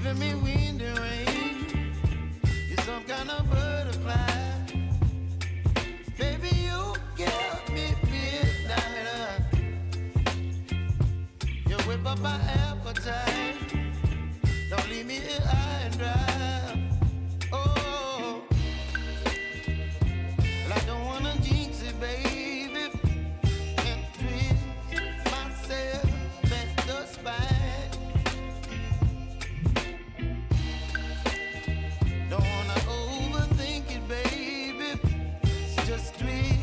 giving me wind and rain. You're some kind of butterfly. Baby, you give me midnight. You whip up my appetite. Don't leave me here high and dry. Oh, well, I don't wanna jinx it, baby, and twist myself at the spine. Don't wanna overthink it, baby. It's just twist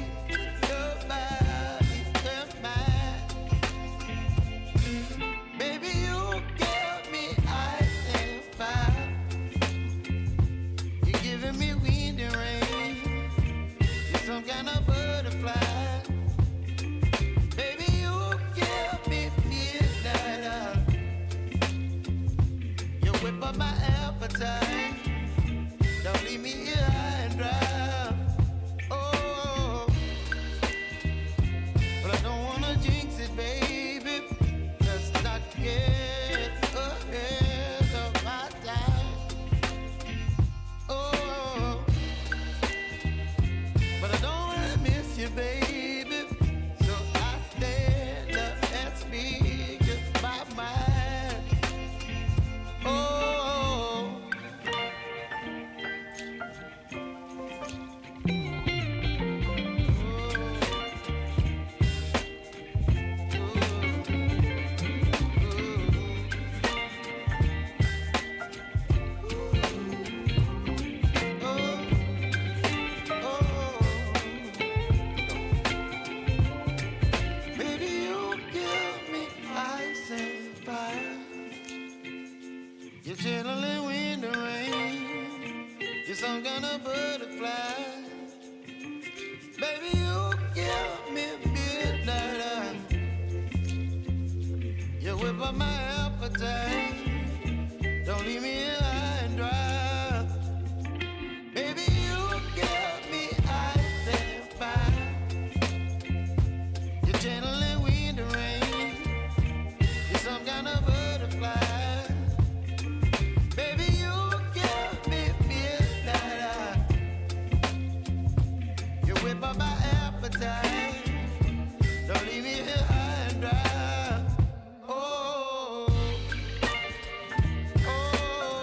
your body and mine. Baby, you give me ice and fire. You're giving me wind and rain. You're some kind of butterfly. Baby, you give me midnight. You whip up my appetite. Don't leave me here high and dry. Oh, but I don't wanna jinx it, baby. Let's not get ahead of my time. Oh, but I don't wanna miss you, baby. So I stand up and speak my mind. Oh, baby, you give me ice and fire. You're channeling wind and rain. You're some kind of butterfly. Baby, you give me midnight. You whip up my appetite. Don't leave me here high and dry. Baby, you give me ice and fire. You're channeling wind and rain. You're some kind of butterfly. Baby, you give me midnight. You whip up my appetite. Don't leave me here high and dry. Oh, oh,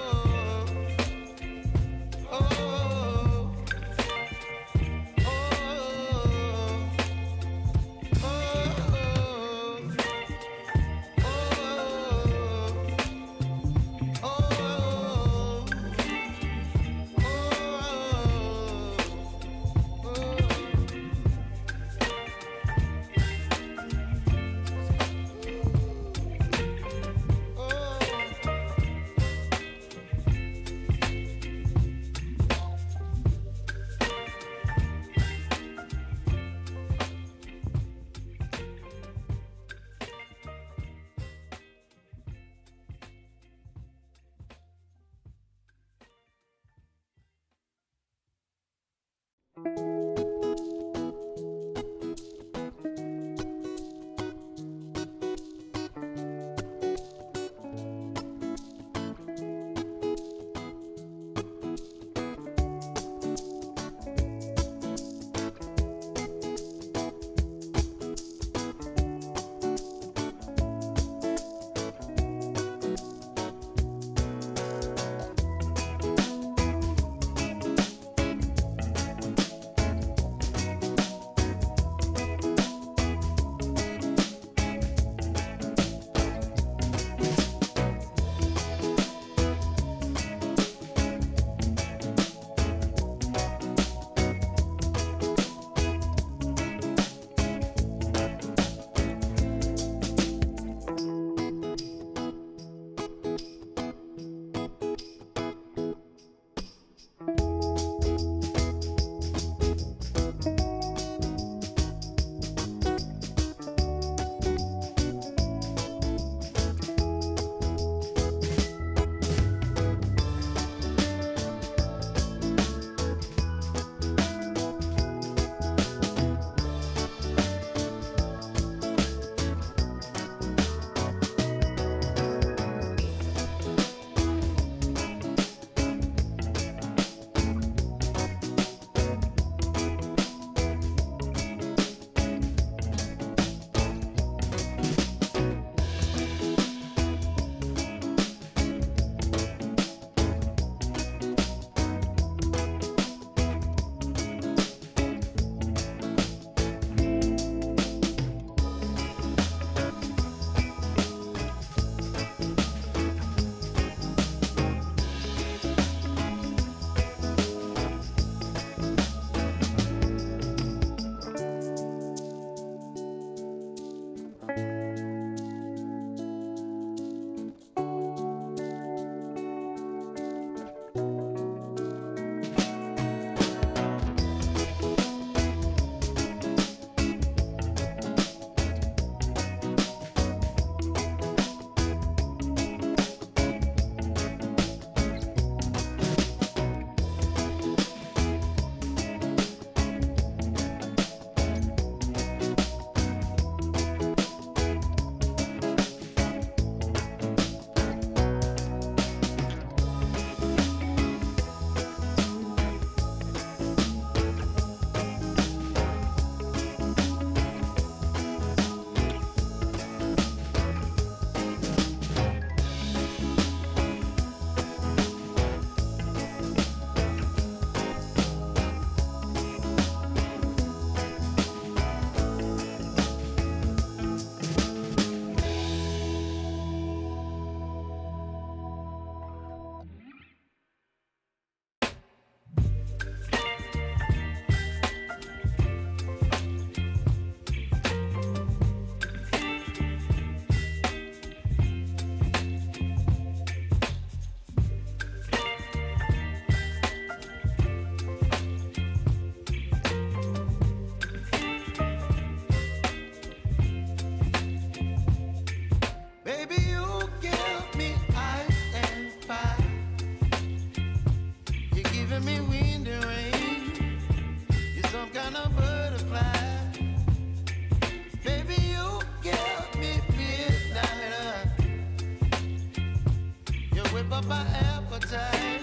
up my appetite.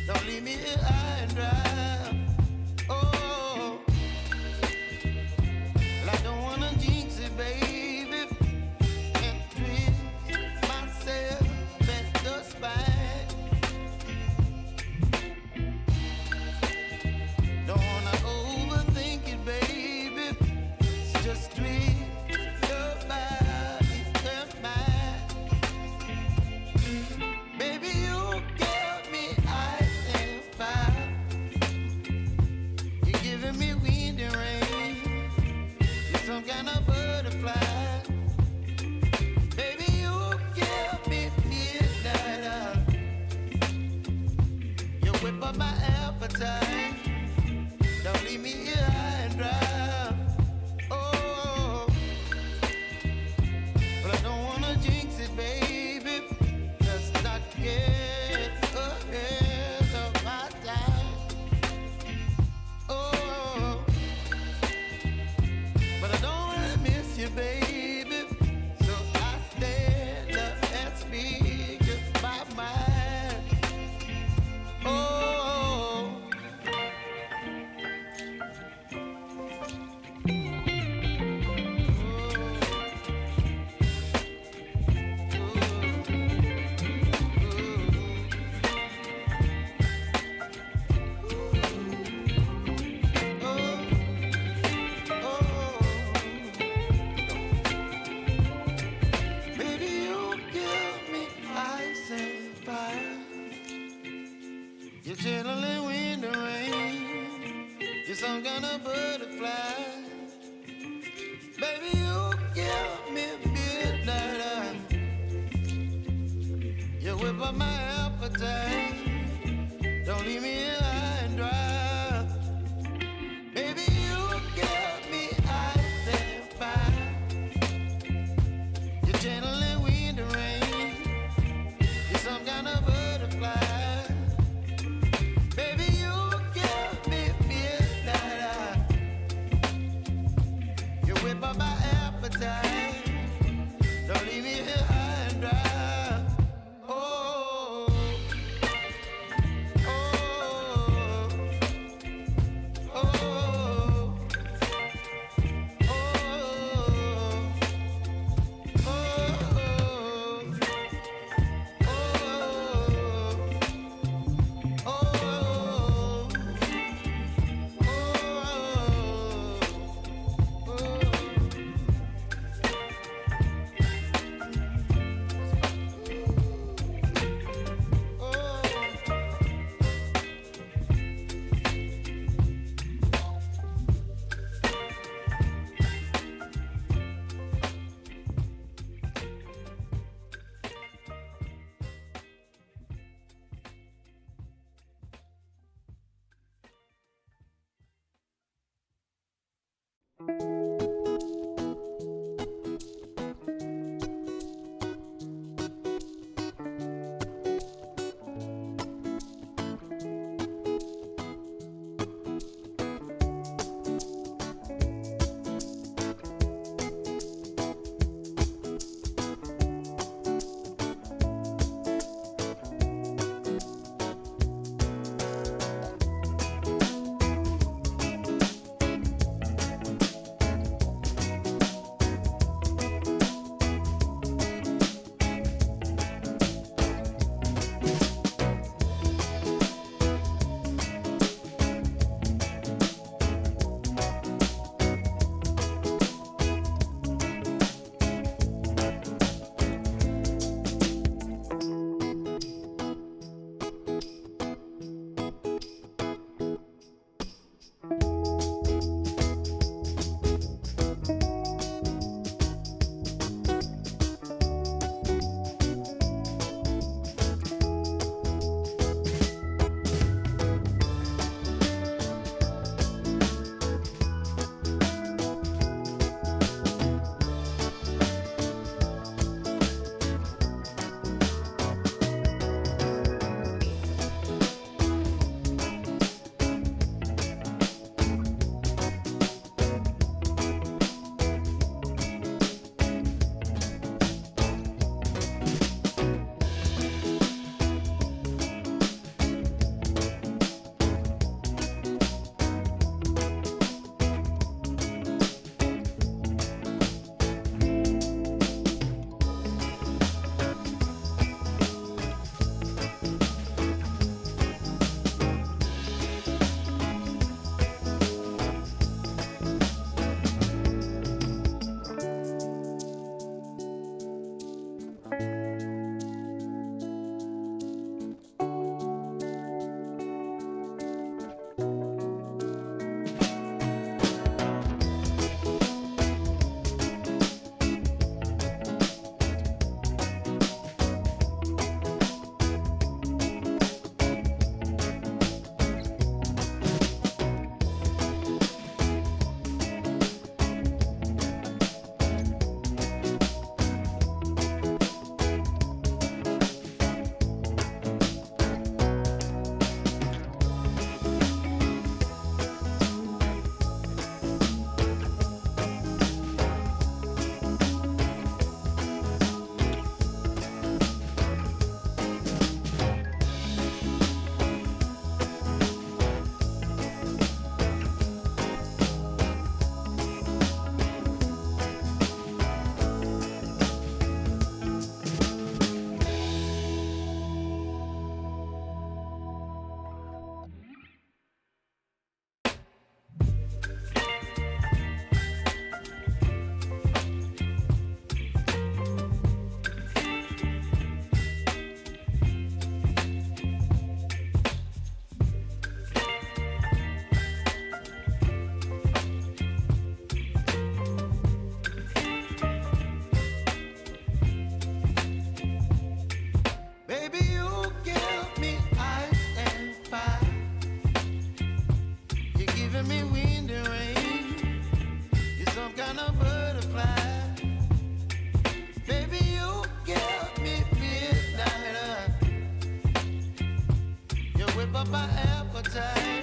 Don't leave me here high and dry. Oh, well, I don't wanna jinx it, baby, and twist myself at the spine. Don't wanna overthink it, baby. It's just twist your body and mine. Baby, you give me ice and fire. You're giving me wind and rain. You're some kind of butterfly. Baby, you give me midnight. You whip up my appetite. Don't leave me here high and dry. Oh, but I don't wanna jinx it, baby. Let's not get ahead of my time. Oh, but I don't wanna miss you, baby. So I stand up and speak my mind. Oh. Baby, you give me ice and fire. You're channeling wind and rain. You're some kind of butterfly. Baby, you give me midnight. You whip up my appetite. Don't leave me here high and dry. Baby, you give me ice and fire. You're channeling wind and rain. You're some kind of butterfly. Baby, you give me midnight. You whip up my appetite. Don't leave me here high and dry. Oh, oh, up my appetite.